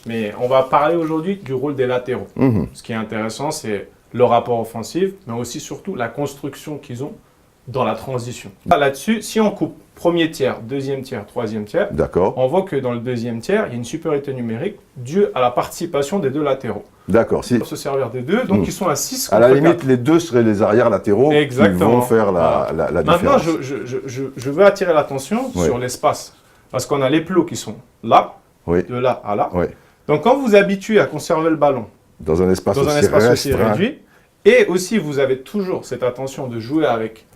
Mais on va parler aujourd'hui du rôle des latéraux. Ce qui est intéressant, c'est le rapport offensif, mais aussi surtout la construction qu'ils ont dans la transition. Là-dessus, si on coupe premier tiers, deuxième tiers, troisième tiers, on voit que dans le deuxième tiers, il y a une supériorité numérique due à la participation des deux latéraux. D'accord. Ils peuvent se servir des deux, donc ils sont à 6 à la limite, les deux seraient les arrières latéraux qui vont faire la différence. Maintenant, je veux attirer l'attention sur l'espace. Parce qu'on a les plots qui sont là, de là à là. Donc quand vous vous habituez à conserver le ballon dans un espace aussi réduit, et aussi vous avez toujours cette attention de jouer avec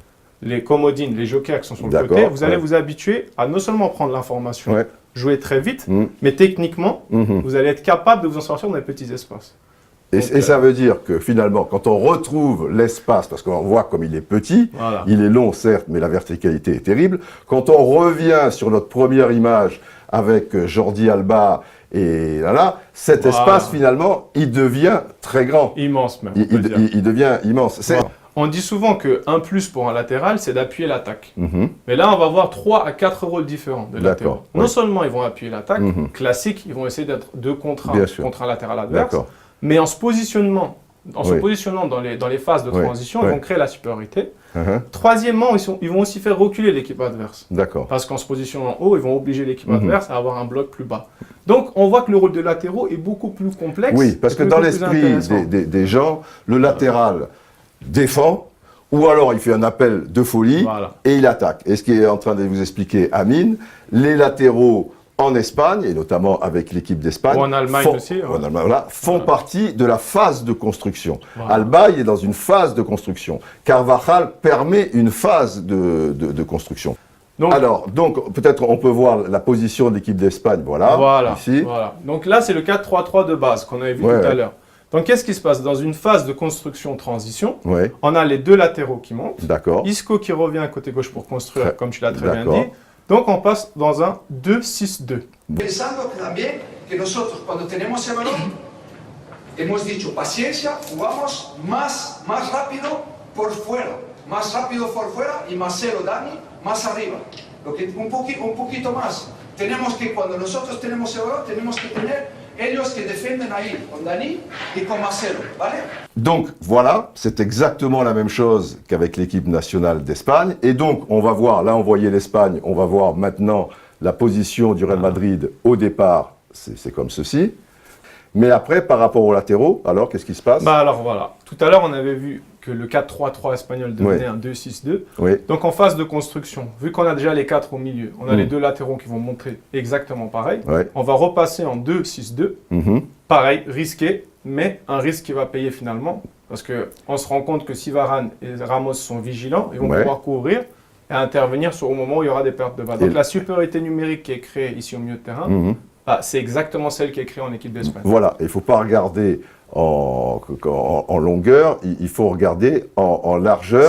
les commodines, les jokers qui sont sur le côté, vous allez vous habituer à non seulement prendre l'information, jouer très vite, mais techniquement, vous allez être capable de vous en sortir dans les petits espaces. Et ça veut dire que finalement, quand on retrouve l'espace, parce qu'on voit comme il est petit, il est long certes, mais la verticalité est terrible, quand on revient sur notre première image avec Jordi Alba et là, cet espace finalement, il devient très grand. Immense même. Il devient immense. On dit souvent qu'un plus pour un latéral, c'est d'appuyer l'attaque. Mais là, on va voir 3 à 4 rôles différents de latéraux. Non seulement ils vont appuyer l'attaque, classique, ils vont essayer d'être 2 contre 1 contre un latéral adverse, mais en se positionnant dans les phases de transition, ils vont créer la supériorité. Troisièmement, ils vont aussi faire reculer l'équipe adverse. Parce qu'en se positionnant en haut, ils vont obliger l'équipe adverse à avoir un bloc plus bas. Donc, on voit que le rôle de latéraux est beaucoup plus complexe. Oui, parce que dans l'esprit des gens, le latéral défend, ou alors il fait un appel de folie et il attaque. Et ce qui est en train de vous expliquer Amine, les latéraux en Espagne, et notamment avec l'équipe d'Espagne, en Allemagne aussi, font partie de la phase de construction. Alba, il est dans une phase de construction. Carvajal permet une phase de construction. Donc peut-être on peut voir la position de l'équipe d'Espagne, ici. Donc là, c'est le 4-3-3 de base qu'on avait vu tout à l'heure. Donc, qu'est-ce qui se passe? Dans une phase de construction-transition, on a les deux latéraux qui montent. Isco qui revient côté gauche pour construire, comme tu l'as très bien dit. Donc, on passe dans un 2-6-2. Pensando también que nosotros, cuando tenemos el balón, hemos dicho paciencia, jugamos más rápido por fuera y Marcelo, Dani, más arriba. Lo que, un poquito más. Tenemos que, cuando nosotros tenemos el balón, tenemos que tener ellos que defienden ahí, con Dani y con Marcelo, ¿vale? Donc voilà, c'est exactement la même chose qu'avec l'équipe nationale d'Espagne. Et donc on va voir, là on voyait l'Espagne, on va voir maintenant la position du Real Madrid au départ, c'est comme ceci. Mais après, par rapport aux latéraux, alors qu'est-ce qui se passe? Alors voilà, tout à l'heure on avait vu que le 4-3-3 espagnol devenait un 2-6-2. Donc en phase de construction, vu qu'on a déjà les 4 au milieu, on a les deux latéraux qui vont montrer exactement pareil. On va repasser en 2-6-2. Pareil, risqué, mais un risque qui va payer finalement. Parce qu'on se rend compte que si Varane et Ramos sont vigilants, ils vont pouvoir couvrir et intervenir au moment où il y aura des pertes de balles. Donc la supériorité numérique qui est créée ici au milieu de terrain, c'est exactement celle qui est créée en équipe d'Espagne. Voilà, il ne faut pas regarder en longueur, il faut regarder en largeur.